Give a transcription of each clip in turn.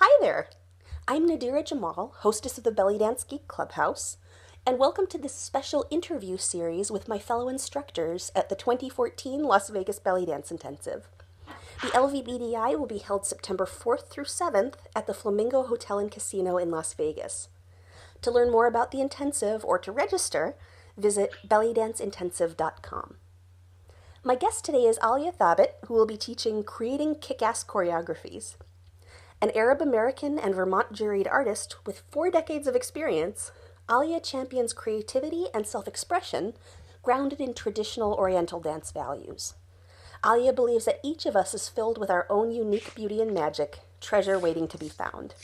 Hi there! I'm Nadira Jamal, hostess of the Belly Dance Geek Clubhouse, and welcome to this special interview series with my fellow instructors at the 2014 Las Vegas Belly Dance Intensive. The LVBDI will be held September 4th through 7th at the Flamingo Hotel and Casino in Las Vegas. To learn more about the intensive or to register, visit bellydanceintensive.com. My guest today is Alia Thabit, who will be teaching Creating KickAss Choreographies. An Arab American and Vermont juried artist with 4 decades of experience, Alia champions creativity and self-expression grounded in traditional Oriental dance values. Alia believes that each of us is filled with our own unique beauty and magic, treasure waiting to be found.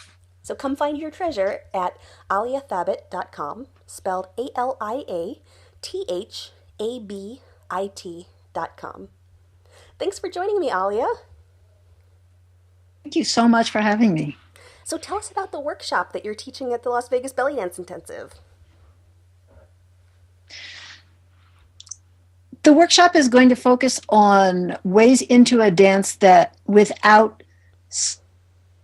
So come find your treasure at aliathabit.com, spelled AliaThabit.com. Thanks for joining me, Alia. Thank you so much for having me. So tell us about the workshop that you're teaching at the Las Vegas Belly Dance Intensive. The workshop is going to focus on ways into a dance that without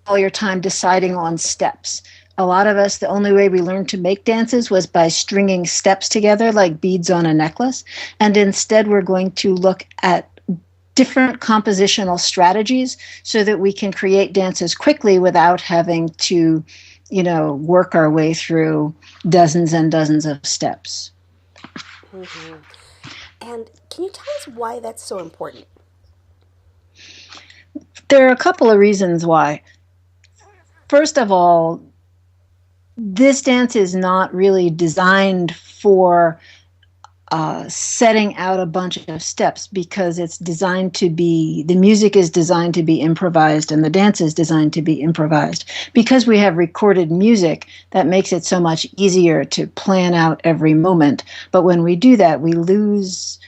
all your time deciding on steps. A lot of us, the only way we learned to make dances was by stringing steps together like beads on a necklace. And instead, we're going to look at different compositional strategies so that we can create dances quickly without having to, work our way through dozens and dozens of steps. Mm-hmm. And can you tell us why that's so important? There are a couple of reasons why. First of all, this dance is not really designed for setting out a bunch of steps because the music is designed to be improvised and the dance is designed to be improvised. Because we have recorded music, that makes it so much easier to plan out every moment. But when we do that, we lose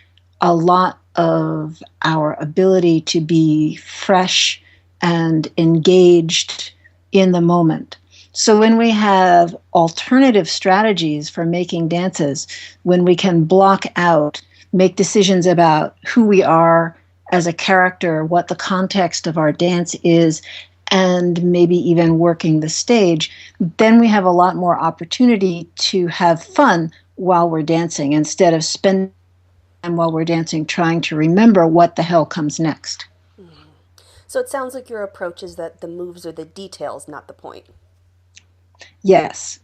a lot of our ability to be fresh and engaged in the moment. So when we have alternative strategies for making dances, when we can block out, make decisions about who we are as a character, what the context of our dance is, and maybe even working the stage, then we have a lot more opportunity to have fun while we're dancing instead of spending time while we're dancing trying to remember what the hell comes next. Mm-hmm. So it sounds like your approach is that the moves are the details, not the point. Yes.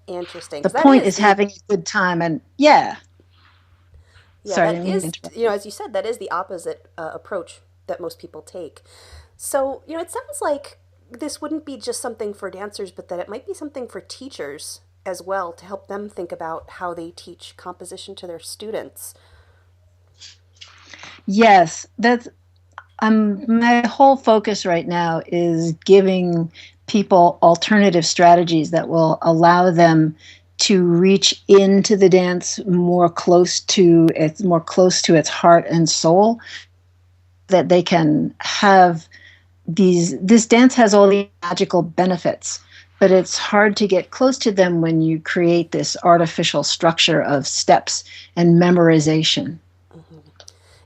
Interesting. The point is having a good time, and yeah, sorry, that is, as you said, that is the opposite approach that most people take. So, it sounds like this wouldn't be just something for dancers, but that it might be something for teachers as well to help them think about how they teach composition to their students. Yes, my whole focus right now is giving people alternative strategies that will allow them to reach into the dance more close to its heart and soul, that they can have this dance has all the magical benefits, but it's hard to get close to them when you create this artificial structure of steps and memorization. Mm-hmm.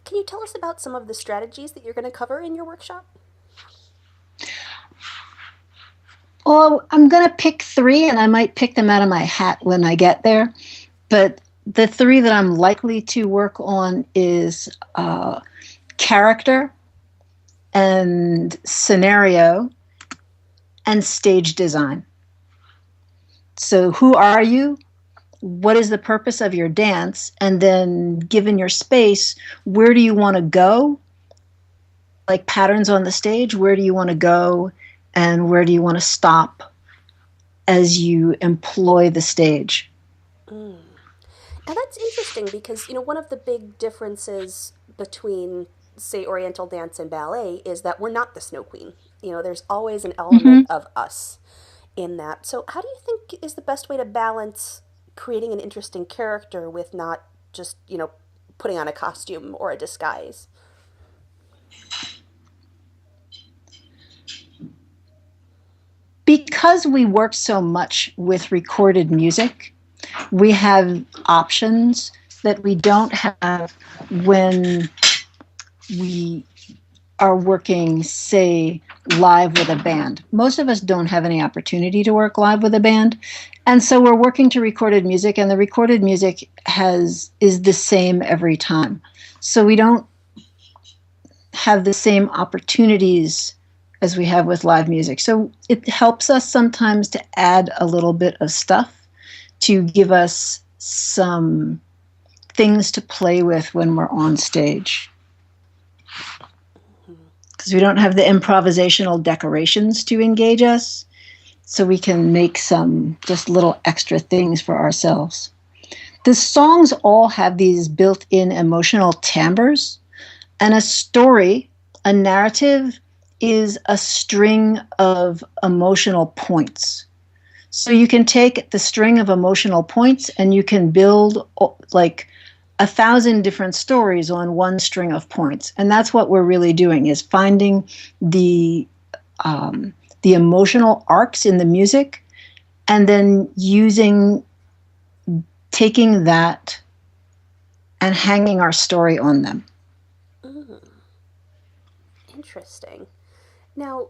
Can you tell us about some of the strategies that you're going to cover in your workshop? Well, I'm going to pick 3, and I might pick them out of my hat when I get there. But the 3 that I'm likely to work on is character and scenario and stage design. So who are you? What is the purpose of your dance? And then given your space, where do you want to go? Like patterns on the stage, where do you want to go? And where do you want to stop as you employ the stage? Mm. And that's interesting because, one of the big differences between, say, Oriental dance and ballet is that we're not the Snow Queen. There's always an element of us in that. So how do you think is the best way to balance creating an interesting character with not just, putting on a costume or a disguise? Because we work so much with recorded music, we have options that we don't have when we are working, say, live with a band. Most of us don't have any opportunity to work live with a band. And so we're working to recorded music, and the recorded music is the same every time. So we don't have the same opportunities as we have with live music. So it helps us sometimes to add a little bit of stuff to give us some things to play with when we're on stage. Because we don't have the improvisational decorations to engage us, so we can make some just little extra things for ourselves. The songs all have these built-in emotional timbres, and a story, a narrative, is a string of emotional points. So you can take the string of emotional points and you can build like 1,000 different stories on one string of points. And that's what we're really doing, is finding the emotional arcs in the music and then taking that and hanging our story on them. Interesting. Now,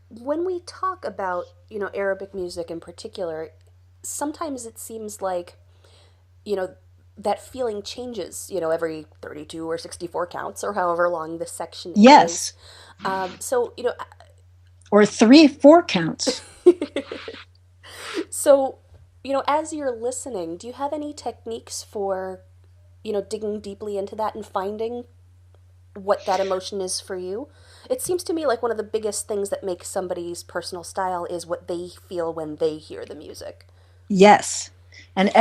when we talk about, Arabic music in particular, sometimes it seems like, that feeling changes, every 32 or 64 counts or however long the section Yes. is. So, or 3-4 counts. So, as you're listening, do you have any techniques for, digging deeply into that and finding what that emotion is for you? It seems to me like one of the biggest things that makes somebody's personal style is what they feel when they hear the music. Yes. And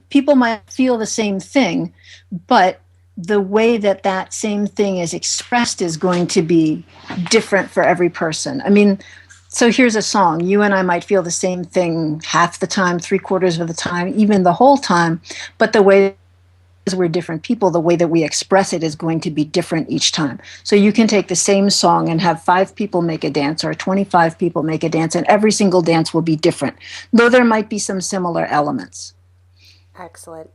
people might feel the same thing, but the way that same thing is expressed is going to be different for every person. I mean, so here's a song. You and I might feel the same thing half the time, 3/4 of the time, even the whole time, but the way we're different people, the way that we express it is going to be different each time. So you can take the same song and have 5 people make a dance or 25 people make a dance, and every single dance will be different, though there might be some similar elements. Excellent.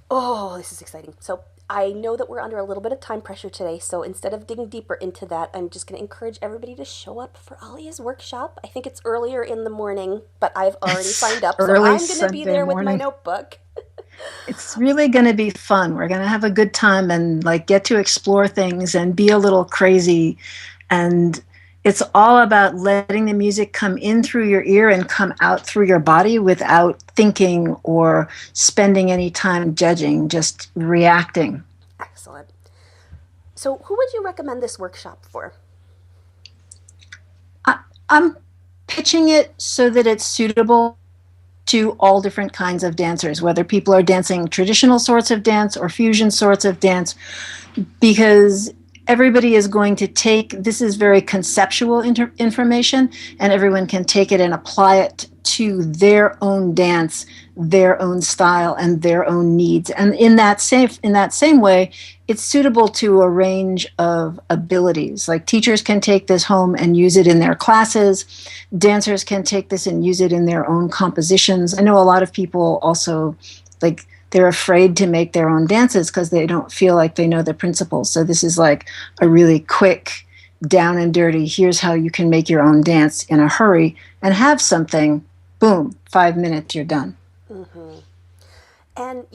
Oh, this is exciting. So I know that we're under a little bit of time pressure today, so instead of digging deeper into that, I'm just going to encourage everybody to show up for Alia's workshop. I think it's earlier in the morning, but I've already signed up, so I'm going to be there with my notebook. It's really going to be fun. We're going to have a good time and get to explore things and be a little crazy. And it's all about letting the music come in through your ear and come out through your body without thinking or spending any time judging, just reacting. Excellent. So who would you recommend this workshop for? I'm pitching it so that it's suitable to all different kinds of dancers, whether people are dancing traditional sorts of dance or fusion sorts of dance, because everybody is going to this is very conceptual information, and everyone can take it and apply it to their own dance, their own style, and their own needs. And in that same way, it's suitable to a range of abilities. Like teachers can take this home and use it in their classes. Dancers can take this and use it in their own compositions. I know a lot of people also they're afraid to make their own dances because they don't feel like they know the principles. So this is like a really quick, down and dirty, here's how you can make your own dance in a hurry and have something, boom, 5 minutes, you're done. Mm-hmm. And,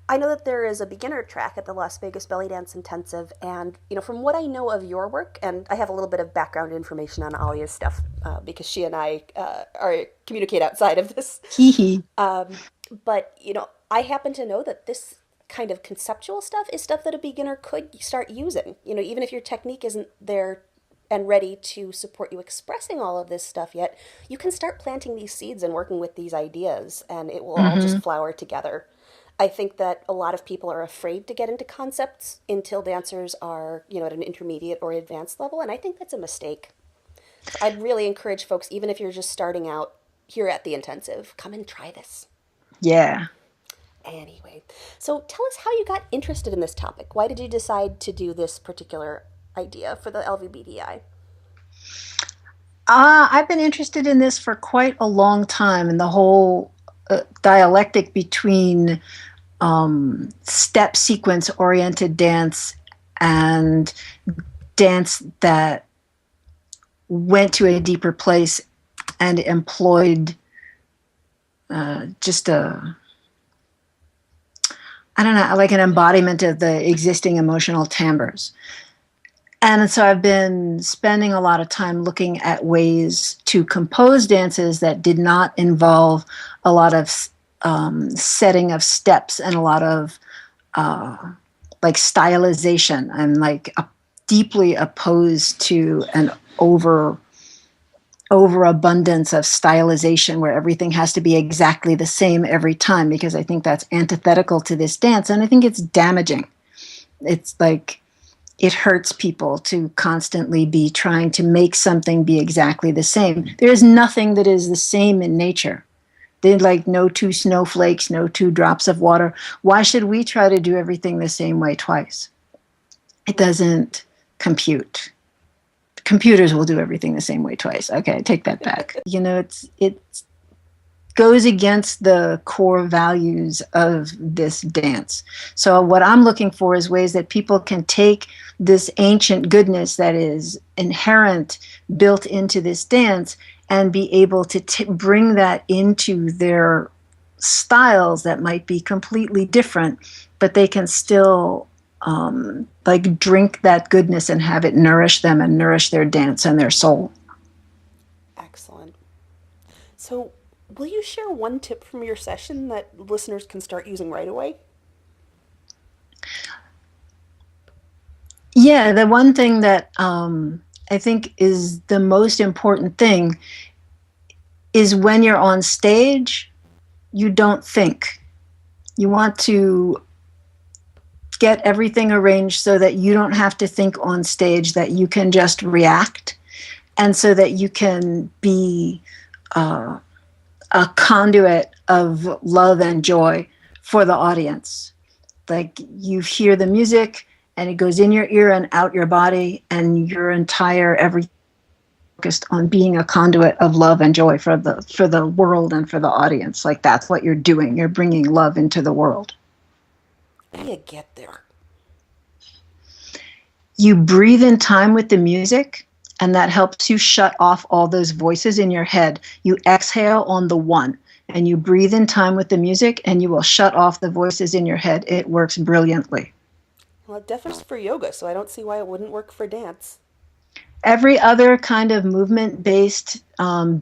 I know that there is a beginner track at the Las Vegas Belly Dance Intensive, and, from what I know of your work, and I have a little bit of background information on Alia's stuff, because she and I communicate outside of this. But, I happen to know that this kind of conceptual stuff is stuff that a beginner could start using. Even if your technique isn't there and ready to support you expressing all of this stuff yet, you can start planting these seeds and working with these ideas, and it will all just flower together. I think that a lot of people are afraid to get into concepts until dancers are, at an intermediate or advanced level, and I think that's a mistake. So I'd really encourage folks, even if you're just starting out here at the intensive, come and try this. Yeah. Anyway, so tell us how you got interested in this topic. Why did you decide to do this particular idea for the LVBDI? I've been interested in this for quite a long time, and the whole dialectic between step sequence oriented dance and dance that went to a deeper place and employed just I don't know, like an embodiment of the existing emotional timbres. And so I've been spending a lot of time looking at ways to compose dances that did not involve a lot of setting of steps and a lot of like stylization. I'm like deeply opposed to an overabundance of stylization where everything has to be exactly the same every time, because I think that's antithetical to this dance, and I think it's damaging. It's like it hurts people to constantly be trying to make something be exactly the same. There is nothing that is the same in nature. There's like no two snowflakes, no two drops of water. Why should we try to do everything the same way twice? It doesn't compute. Computers will do everything the same way twice. Okay, I take that back. You know, it goes against the core values of this dance. So what I'm looking for is ways that people can take this ancient goodness that is inherent, built into this dance, and be able to bring that into their styles that might be completely different, but they can still like drink that goodness and have it nourish them and nourish their dance and their soul. Excellent. So, will you share one tip from your session that listeners can start using right away? Yeah, the one thing that I think is the most important thing is when you're on stage, you don't think. You want to get everything arranged so that you don't have to think on stage, that you can just react, and so that you can be a conduit of love and joy for the audience. Like you hear the music and it goes in your ear and out your body, and your entire everything focused on being a conduit of love and joy for the world and for the audience. Like that's what you're doing. You're bringing love into the world. How do you get there? You breathe in time with the music, and that helps you shut off all those voices in your head. You exhale on the one, and you breathe in time with the music, and you will shut off the voices in your head. It works brilliantly. Well, it definitely works for yoga, so I don't see why it wouldn't work for dance. Every other kind of movement-based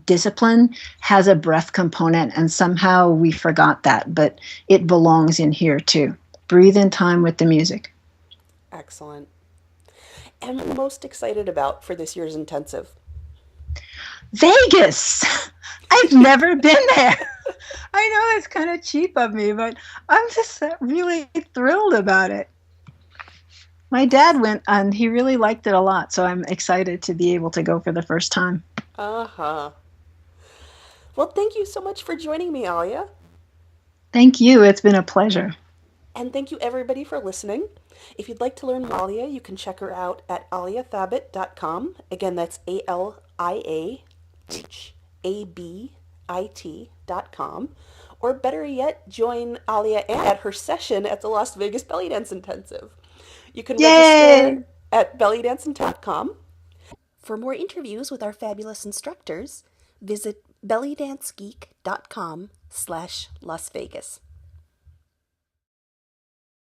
discipline has a breath component, and somehow we forgot that, but it belongs in here too. Breathe in time with the music. Excellent. And what I'm most excited about for this year's intensive? Vegas! I've never been there. I know it's kind of cheap of me, but I'm just really thrilled about it. My dad went and he really liked it a lot, so I'm excited to be able to go for the first time. Uh-huh. Well, thank you so much for joining me, Alia. Thank you. It's been a pleasure. And thank you everybody for listening. If you'd like to learn more Alia, you can check her out at aliathabit.com. Again, that's AliaThabit.com. Or better yet, join Alia at her session at the Las Vegas Belly Dance Intensive. You can register at bellydancing.com. For more interviews with our fabulous instructors, visit bellydancegeek.com/Las Vegas.